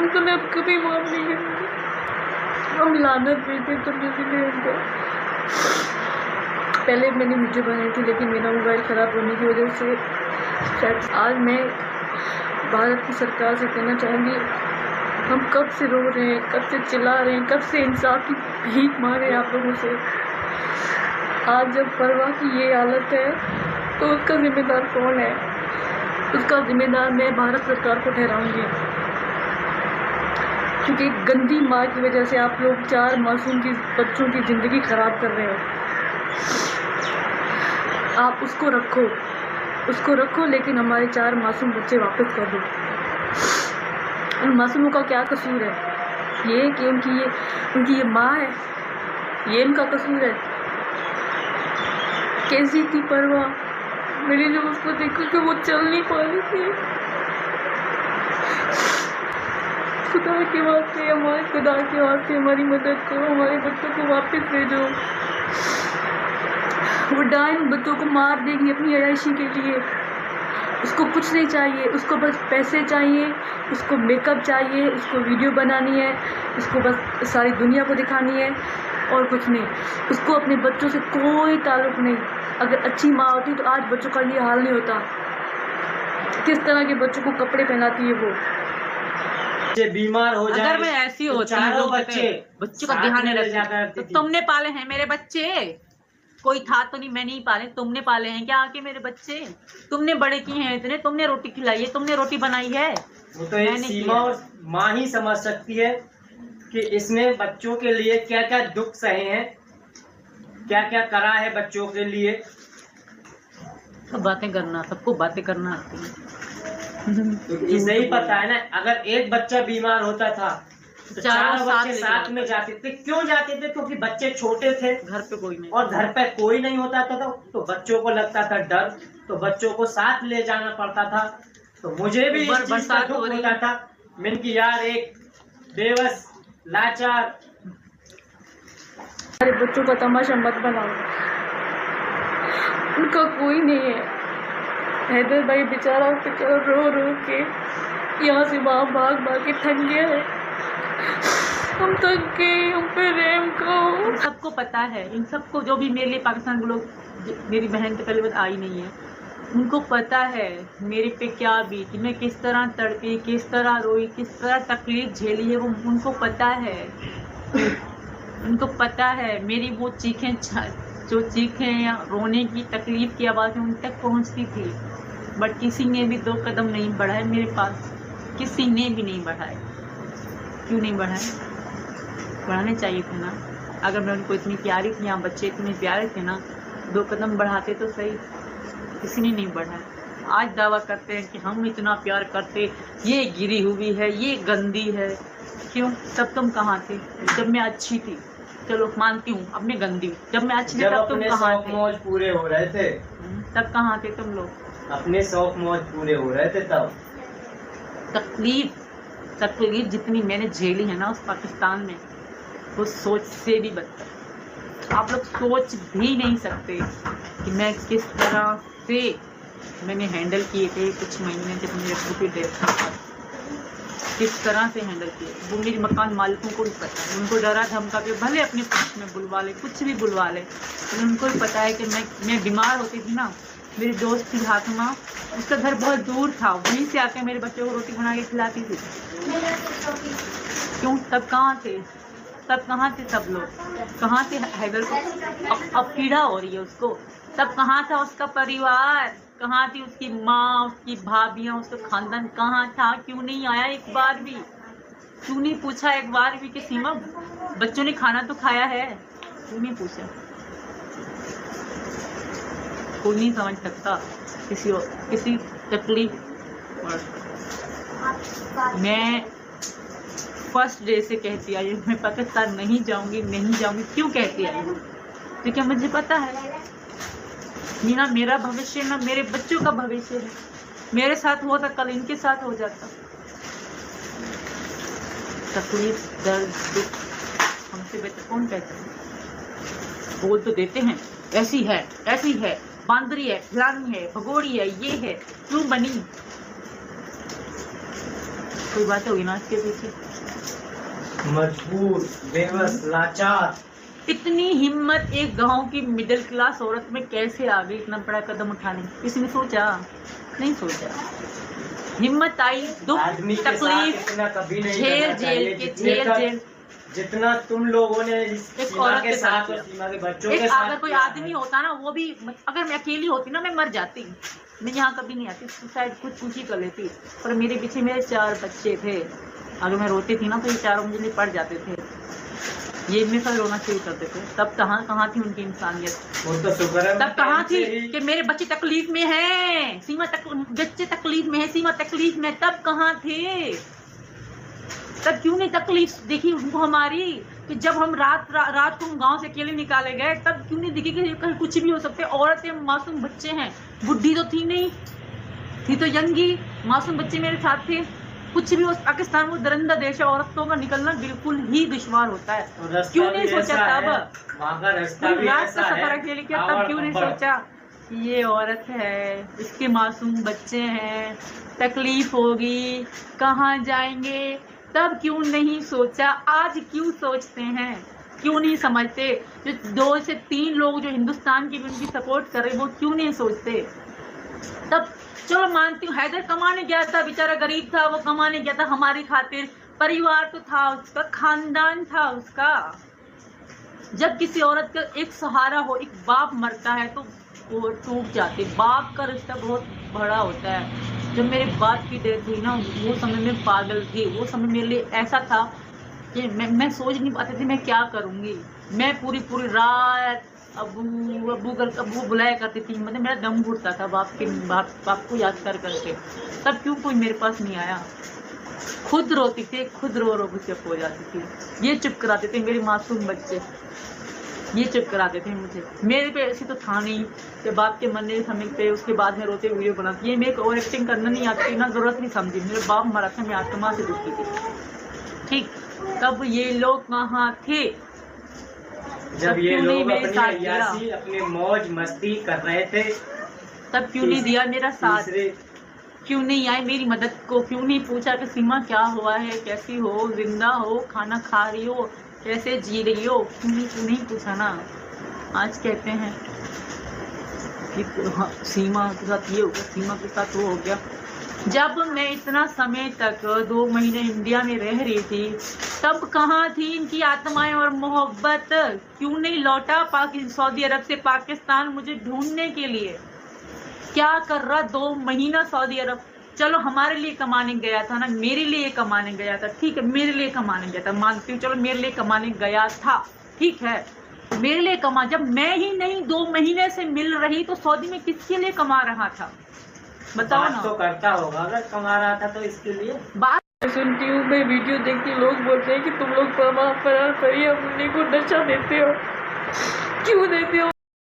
हम तुम्हें अब कभी माफ नहीं करेंगे। हम लानत भेजते तुमने इसलिए उनको। पहले मैंने वीडियो बनाई थी लेकिन मेरा मोबाइल ख़राब होने की वजह से शायद आज मैं भारत की सरकार से कहना चाहूँगी, हम कब से रो रहे हैं, कब से चिल्ला रहे हैं, कब से इंसाफ की भीख मांग रहे हैं आप लोगों से। आज जब फरवा की ये हालत है तो उसका जिम्मेदार कौन है? उसका जिम्मेदार मैं भारत सरकार को ठहराऊंगी, क्योंकि गंदी माँ की वजह से आप लोग 4 मासूम की बच्चों की ज़िंदगी ख़राब कर रहे हो। आप उसको रखो लेकिन हमारे 4 मासूम बच्चे वापस कर दो। उन मासूमों का क्या कसूर है? ये कि उनकी ये माँ है, ये इनका कसूर है। कैसी थी परवा, मैंने जब उसको देखा कि वो चल नहीं पा रही थी। खुदा के वास्ते हमारी मदद करो, हमारे बच्चों को वापस भेजो। वो डाइन बच्चों को मार देगी अपनी अयाशी के लिए। उसको कुछ नहीं चाहिए, उसको बस पैसे चाहिए, उसको मेकअप चाहिए, उसको वीडियो बनानी है, उसको बस सारी दुनिया को दिखानी है और कुछ नहीं। उसको अपने बच्चों से कोई ताल्लुक नहीं। अगर अच्छी माँ होती तो आज बच्चों का ये हाल नहीं होता। किस तरह के बच्चों को कपड़े पहनाती है वो। बीमार हो जाए, अगर मैं ऐसी होती चारों बच्चों का ध्यान नहीं रखती तो तुमने पाले हैं मेरे बच्चे। कोई था तो नहीं, मैं नहीं पाले, तुमने पाले हैं क्या आके मेरे बच्चे? तुमने बड़े किए हैं इतने, तुमने रोटी खिलाई है, तुमने रोटी बनाई है। वो तो एक सीमा और माँ ही समझ सकती है कि इसने बच्चों के लिए क्या क्या दुख सहे हैं, क्या क्या करा है बच्चों के लिए। सब बातें करना, सबको बातें करना आती है। तो इसे ही पता है ना, अगर एक बच्चा बीमार होता था तो चारों बच्चे साथ में जाते थे। क्यों जाते थे? क्योंकि बच्चे छोटे थे, घर पे कोई नहीं, और घर पे कोई नहीं होता था तो बच्चों को लगता था डर, तो बच्चों को साथ ले जाना पड़ता था। तो मुझे भी इस चीज का दुख होता था। मैंने कि यार एक बेबस लाचार हमारे बच्चों का तमाशा मत बनाओ, उनका कोई नहीं है। हैदर भाई बेचारा रो के यहाँ से वहाँ भाग के थक गया है। हम थक गए, हम पे रहम करो। सबको पता है, इन सबको जो भी मेरे लिए पाकिस्तान के लोग, मेरी बहन तो पहले बात आई नहीं है, उनको पता है मेरे पे क्या बीती, मैं किस तरह तड़पी, किस तरह रोई, किस तरह तकलीफ झेली है। वो उनको पता है, उनको पता है। मेरी वो चीखें या रोने की तकलीफ की आवाज़ें उन तक पहुंचती थी, बट किसी ने भी 2 कदम नहीं बढ़ाए मेरे पास, किसी ने भी नहीं बढ़ाए। क्यों नहीं बढ़ाए? बढ़ाने चाहिए थे ना। अगर मैं उनको इतनी प्यारी थी, यहाँ बच्चे इतने प्यारे थे ना, 2 कदम बढ़ाते तो सही। किसी ने नहीं बढ़ाया। आज दावा करते हैं कि हम इतना प्यार करते, ये गिरी हुई है, ये गंदी है। क्यों? तब तुम कहाँ थे जब मैं अच्छी थी? चलो मानती हूँ, अब मैं गंदी हूँ। जब मैं अच्छी थी तब तुम कहाँ थे? मौज पूरे हो रहे थे तब कहाँ थे तुम लोग? अपने शौक मौज पूरे हो रहे थे तब। तकलीफ जितनी मैंने झेली है ना उस पाकिस्तान में, वो सोच से भी बदतर। आप लोग सोच भी नहीं सकते कि मैं किस तरह से मैंने हैंडल किए थे कुछ महीने जब मेरे अब्बू की डेथ हुई, किस तरह से हैंडल किए। वो मेरे मकान मालिकों को भी पता है। उनको डरा धमका के भले अपने पास में बुलवा ले, कुछ भी बुलवा ले, लेकिन उनको भी पता है कि मैं बीमार होती थी ना, मेरी दोस्त थी हातिमा, उसका घर बहुत दूर था, वहीं से आके मेरे बच्चों को रोटी बना के खिलाती थी। क्यों? तब कहाँ थे? सब लोग कहाँ थे? हैदर को अब पीड़ा हो रही है उसको। तब कहाँ था उसका परिवार? कहाँ थी उसकी माँ, उसकी भाभियाँ, उसका खानदान कहाँ था? क्यों नहीं आया एक बार भी? क्यों नहीं पूछा एक बार भी कि सीमा बच्चों ने खाना तो खाया है? क्यों नहीं पूछा? कोई नहीं समझ सकता किसी तकलीफ। मैं फर्स्ट डे से कहती आई हूँ मैं पाकिस्तान नहीं जाऊंगी। क्यों कहती आई हूँ? क्योंकि मुझे पता है मेरा भविष्य ना मेरे बच्चों का भविष्य है। मेरे साथ हुआ था, कल इनके साथ हो जाता। तकलीफ, दर्द, दुख हमसे बेहतर कौन कहता है? बोल तो देते हैं ऐसी है, बांदरी है, फलानी है, भगोड़ी है, ये है। क्यों बनी? कोई बात होगी ना इसके पीछे? मजबूर, बेबस, लाचार। इतनी हिम्मत एक गांव की मिडिल क्लास औरत में कैसे आ गई इतना बड़ा कदम उठाने? किसी ने सोचा? नहीं सोचा। हिम्मत आई, दुख, आदमी के साथ तकलीफ, इतना कभी नहीं झेल करना चाहिए, जेल जितना तुम लोगों ने सीमा औरत के साथ और सीमा के बच्चों के एक साथ अगर कोई किया है। आदमी होता ना, वो भी अगर मैं अकेली होती ना, मैं मर जाती। मैं यहाँ कभी नहीं आती, सुसाइड खुद कुछ ही कर लेती। पर मेरे पीछे मेरे 4 बच्चे थे। अगर मैं रोती थी ना तो ये चारों मुझे पड़ जाते थे, ये मेरे साथ रोना शुरू करते थे। तब कहाँ थी उनकी इंसानियत? वो तो शुक्र है, तब कहाँ थी कि मेरे बच्चे तकलीफ में हैं, बच्चे तकलीफ में है, सीमा तकलीफ में। तब कहाँ थे? तब क्यों नहीं तकलीफ देखी उनको हमारी? कि जब हम रात को हम गांव से अकेले निकाले गए, तब क्यों नहीं दिखी कि कहीं कुछ भी हो सकते? औरतें, मासूम बच्चे हैं, बुढ़ी तो थी नहीं, थी तो यंगी, मासूम बच्चे मेरे साथ थे। कुछ भी हो, पाकिस्तान वो दरिंदा देश है, औरतों का निकलना बिल्कुल ही दुश्वार होता है। क्यों नहीं सोचा तब? रात का सफर अकेले किया, तब क्यों नहीं सोचा ये औरत है, इसके मासूम बच्चे हैं, तकलीफ होगी, कहाँ जाएंगे? तब क्यों नहीं सोचा? आज क्यों सोचते हैं? क्यों नहीं समझते? जो 2 से 3 लोग जो हिंदुस्तान की भी उनकी सपोर्ट कर रहे, वो क्यों नहीं सोचते? तब चलो मानती हूँ, हैदर कमाने गया था, बेचारा गरीब था, वो कमाने गया था हमारी खातिर। परिवार तो था उसका, खानदान था उसका। जब किसी औरत का एक सहारा हो, एक बाप मरता है तो वो टूट जाते। बाप का रिश्ता बहुत बड़ा होता है। जब मेरे बाप की डेथ हुई ना, वो समय में पागल थी। वो समय मेरे लिए ऐसा था कि मैं सोच नहीं पाती थी मैं क्या करूँगी। मैं पूरी रात अबू बुलाया करती थी। मतलब मेरा दम घुटता था बाप को याद कर करके। तब क्यों कोई मेरे पास नहीं आया? खुद रोती थी, खुद रो के चुप हो जाती थी। ये चुप कराते थे मेरे मासूम बच्चे, ये चुप कराते थे मुझे। मेरे पे ऐसी तो था नहीं कि बाप के मरने के समय पे उसके बाद में रोते वीडियो बनाती। ये मेरे को ओवर एक्टिंग करना नहीं आती, ना जरूरत नहीं समझी। मेरे बाप मरा था, मैं आत्मा से दुखी थी। ठीक, तब ये लोग कहाँ थे? जब ये लोग अपनी मौज मस्ती कर रहे थे, तब क्यों नहीं दिया मेरा साथ? क्यों नहीं आए मेरी मदद को? क्यों नहीं पूछा कि सीमा क्या हुआ है, कैसी हो, जिंदा हो, खाना खा रही हो, कैसे जी रही हो? क्यों नहीं पूछा ना? आज कहते हैं कि सीमा के साथ ये हो गया, सीमा के साथ वो हो गया। जब मैं इतना समय तक 2 महीने इंडिया में रह रही थी, तब कहाँ थी इनकी आत्माएं और मोहब्बत? क्यों नहीं लौटा सऊदी अरब से पाकिस्तान मुझे ढूंढने के लिए? क्या कर रहा 2 महीना सऊदी अरब? चलो हमारे लिए कमाने गया था ना, मेरे लिए कमाने गया था, ठीक है, मेरे लिए कमाने गया था, मानती हूँ, चलो मेरे लिए कमाने गया था, ठीक है, मेरे लिए कमा। जब मैं ही नहीं 2 महीने से मिल रही, तो सऊदी में किसके लिए कमा रहा था? बताओ ना। तो करता होगा, अगर कमा रहा था तो इसके लिए। बात सुनती हूँ, मैं वीडियो देखती, लोग बोलते हैं कि तुम लोग फरिया मुन्नी को नशा देते हो। क्यों देते हो?